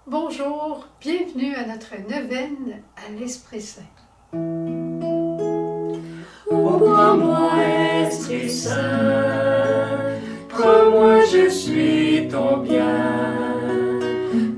Bonjour, bienvenue à notre neuvaine à l'Esprit Saint. Prends-moi, Esprit Saint, prends-moi, je suis ton bien.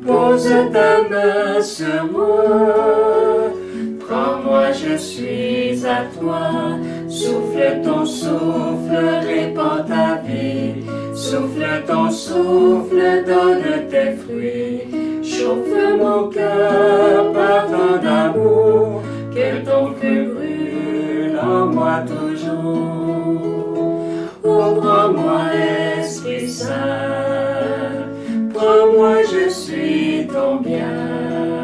Pose ta main sur moi, prends-moi, je suis à toi. Souffle ton souffle, répands ta vie. Souffle ton souffle, donne tes fruits. Chauffe mon cœur par tant d'amour, que ton feu brûle en moi toujours. Oh, prends-moi, Esprit Saint, prends-moi, je suis ton bien.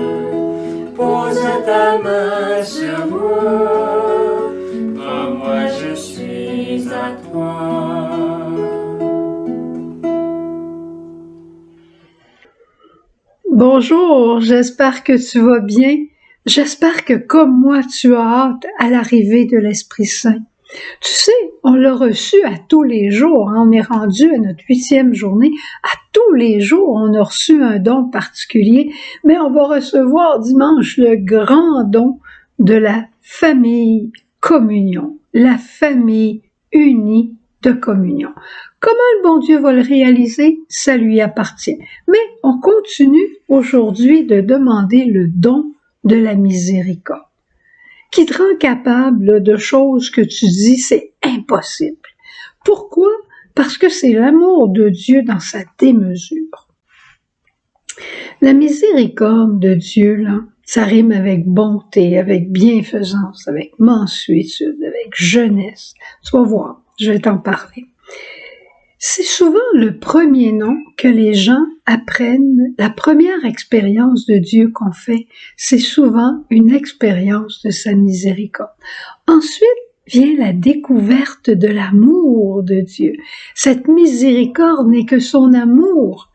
Pose ta main sur moi, prends-moi, je suis à toi. Bonjour, j'espère que tu vas bien. J'espère que comme moi, tu as hâte à l'arrivée de l'Esprit Saint. Tu sais, on l'a reçu à tous les jours. On est rendu à notre 8e journée. À tous les jours, on a reçu un don particulier, mais on va recevoir dimanche le grand don de la famille communion, la famille unie de communion. Comment le bon Dieu va le réaliser? Ça lui appartient. Mais on continue aujourd'hui de demander le don de la miséricorde, qui te rend capable de choses que tu dis c'est impossible. Pourquoi? Parce que c'est l'amour de Dieu dans sa démesure. La miséricorde de Dieu, là, ça rime avec bonté, avec bienfaisance, avec mansuétude, avec jeunesse. Tu vas voir, je vais t'en parler. C'est souvent le premier nom que les gens apprennent. La première expérience de Dieu qu'on fait, c'est souvent une expérience de sa miséricorde. Ensuite vient la découverte de l'amour de Dieu. Cette miséricorde n'est que son amour.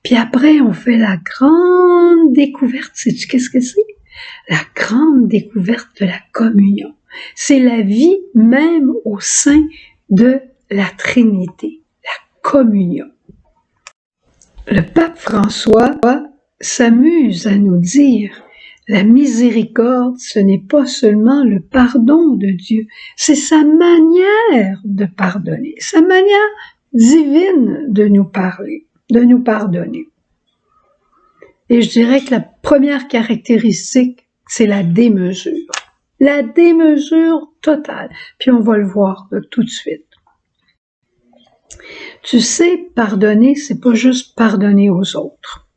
Puis après, on fait la grande découverte. Sais-tu qu'est-ce que c'est? La grande découverte de la communion. C'est la vie même au sein de la Trinité. Communion. Le pape François s'amuse à nous dire la miséricorde, ce n'est pas seulement le pardon de Dieu, c'est sa manière de pardonner, sa manière divine de nous parler, de nous pardonner. Et je dirais que la première caractéristique, c'est la démesure totale. Puis on va le voir tout de suite. Tu sais, pardonner, c'est pas juste pardonner aux autres.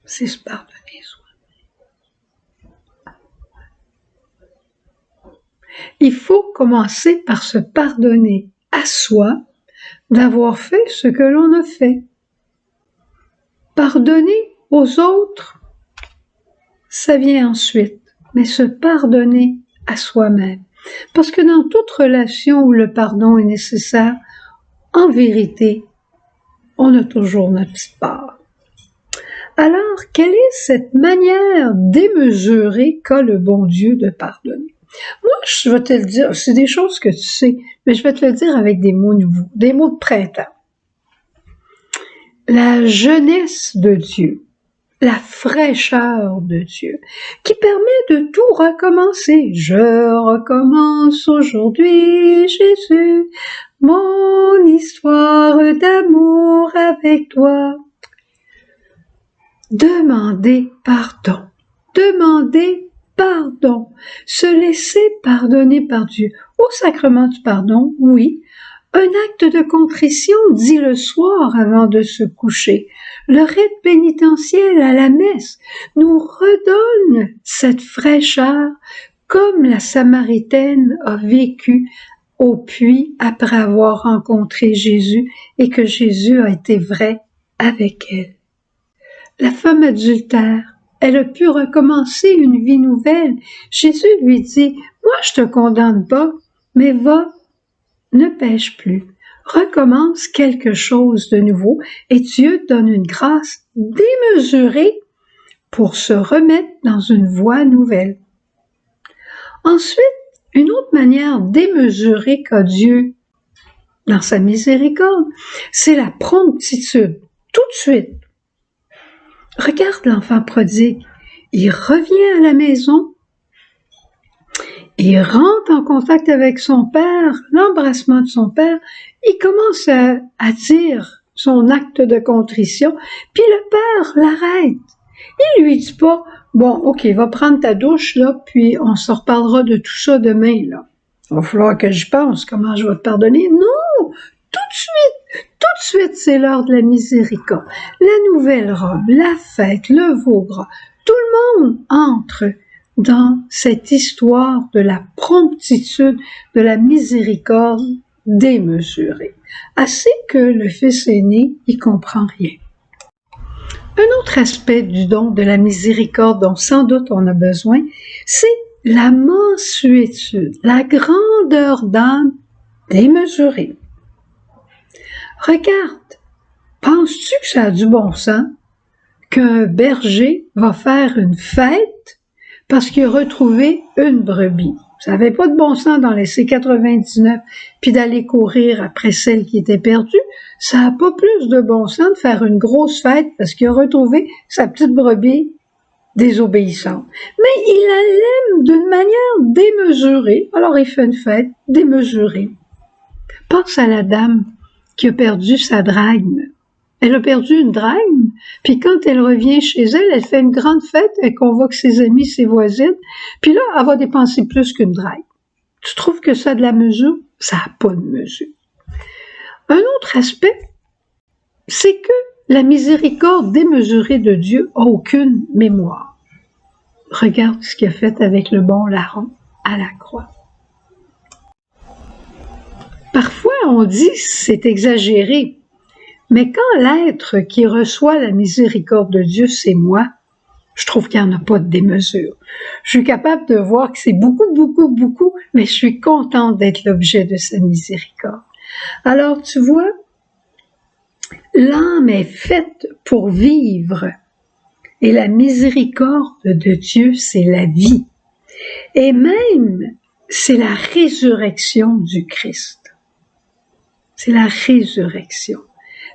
C'est se pardonner soi. Il faut commencer par se pardonner à soi d'avoir fait ce que l'on a fait. Pardonner aux autres, ça vient ensuite, mais se pardonner à soi-même. Parce que dans toute relation où le pardon est nécessaire, en vérité, on a toujours notre petite part. Alors, quelle est cette manière démesurée qu'a le bon Dieu de pardonner? Moi, je vais te le dire, c'est des choses que tu sais, mais je vais te le dire avec des mots nouveaux, des mots de printemps. La jeunesse de Dieu, la fraîcheur de Dieu, qui permet de tout recommencer. Je recommence aujourd'hui, Jésus, mon histoire d'amour avec toi. Demander pardon, se laisser pardonner par Dieu. Au sacrement du pardon, oui, un acte de contrition dit le soir avant de se coucher. Le rite pénitentiel à la messe nous redonne cette fraîcheur comme la Samaritaine a vécu au puits après avoir rencontré Jésus et que Jésus a été vrai avec elle. La femme adultère, elle a pu recommencer une vie nouvelle. Jésus lui dit, moi je te condamne pas, mais va, ne pêche plus. Recommence quelque chose de nouveau et Dieu donne une grâce démesurée pour se remettre dans une voie nouvelle. Ensuite, une autre manière démesurée qu'a Dieu dans sa miséricorde, c'est la promptitude, tout de suite. Regarde l'enfant prodigue. Il revient à la maison, il rentre en contact avec son père, l'embrassement de son père, il commence à dire son acte de contrition, puis le père l'arrête. Il lui dit pas, bon, ok, va prendre ta douche, là, puis on se reparlera de tout ça demain, là. Il va falloir que j'y pense, comment je vais te pardonner. Non! Tout de suite, c'est l'heure de la miséricorde. La nouvelle robe, la fête, le veau gras, tout le monde entre dans cette histoire de la promptitude, de la miséricorde démesurée. Assez que le fils aîné y comprend rien. Un autre aspect du don de la miséricorde dont sans doute on a besoin, c'est la mansuétude, la grandeur d'âme démesurée. Regarde, penses-tu que ça a du bon sens qu'un berger va faire une fête parce qu'il a retrouvé une brebis? Ça n'avait pas de bon sens d'en laisser 99 puis d'aller courir après celle qui était perdue. Ça n'a pas plus de bon sens de faire une grosse fête parce qu'il a retrouvé sa petite brebis désobéissante. Mais il la l'aime d'une manière démesurée. Alors il fait une fête démesurée. Pense à la dame qui a perdu sa drachme. Elle a perdu une drachme, puis quand elle revient chez elle, elle fait une grande fête, elle convoque ses amis, ses voisines, puis là, elle va dépenser plus qu'une drachme. Tu trouves que ça a de la mesure? Ça n'a pas de mesure. Un autre aspect, c'est que la miséricorde démesurée de Dieu n'a aucune mémoire. Regarde ce qu'il a fait avec le bon larron à la croix. Parfois, on dit c'est exagéré, mais quand l'être qui reçoit la miséricorde de Dieu, c'est moi, je trouve qu'il n'y en a pas de démesure. Je suis capable de voir que c'est beaucoup, beaucoup, beaucoup, mais je suis contente d'être l'objet de sa miséricorde. Alors, tu vois, l'âme est faite pour vivre et la miséricorde de Dieu, c'est la vie. Et même, c'est la résurrection du Christ. C'est la résurrection.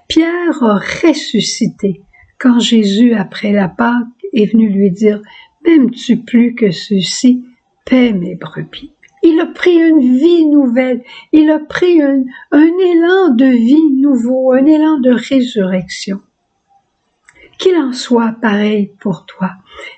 Pierre a ressuscité quand Jésus, après la Pâque, est venu lui dire « M'aimes-tu plus que ceux-ci? Paie mes brebis. » Il a pris une vie nouvelle, il a pris un élan de vie nouveau, un élan de résurrection. Qu'il en soit pareil pour toi.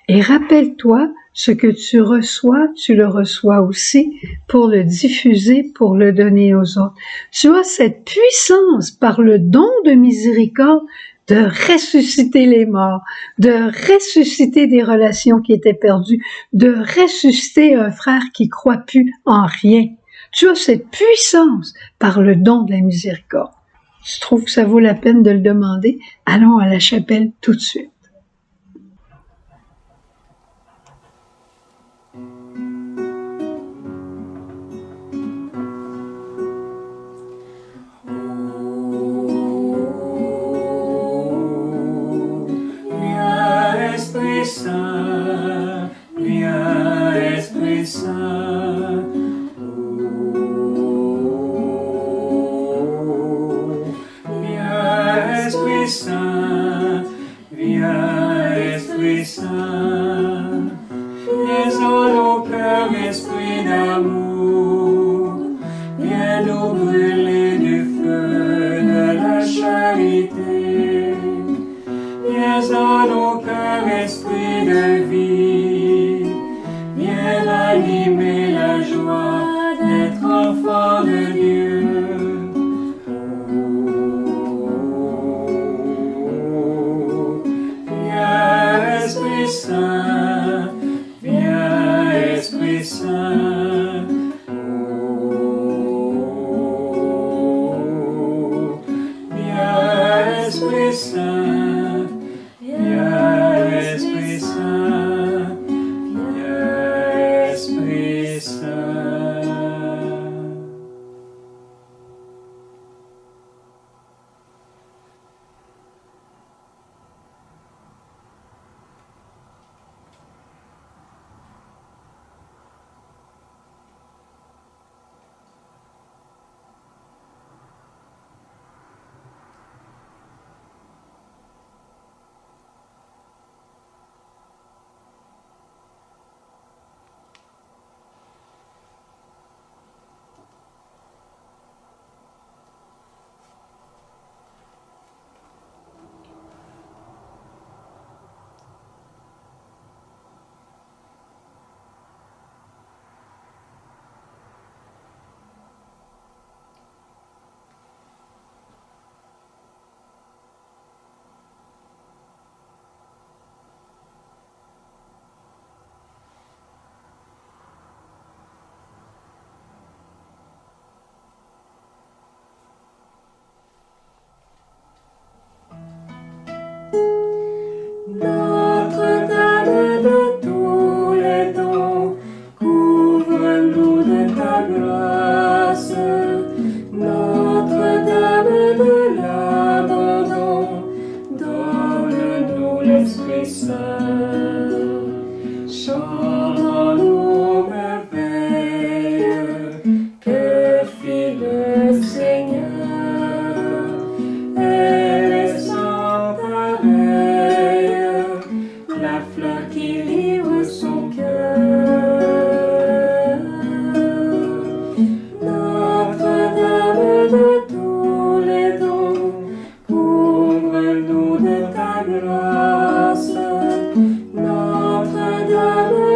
Et rappelle-toi, ce que tu le reçois aussi pour le diffuser, pour le donner aux autres. Tu as cette puissance par le don de miséricorde de ressusciter les morts, de ressusciter des relations qui étaient perdues, de ressusciter un frère qui croit plus en rien. Tu as cette puissance par le don de la miséricorde. Tu trouves que ça vaut la peine de le demander? Allons à la chapelle tout de suite. Viens Esprit Saint, viens Esprit Saint, viens Esprit Saint, viens en nos cœurs, esprit d'amour, viens nous brûler du feu de la charité, viens en nos cœurs, esprit de vie, viens animer la joie d'être enfant de Dieu. Viens Esprit Saint, viens Esprit Saint. Viens Esprit Saint, viens Esprit Saint, viens Esprit Saint.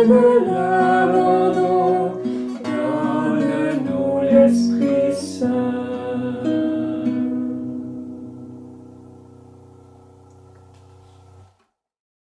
de la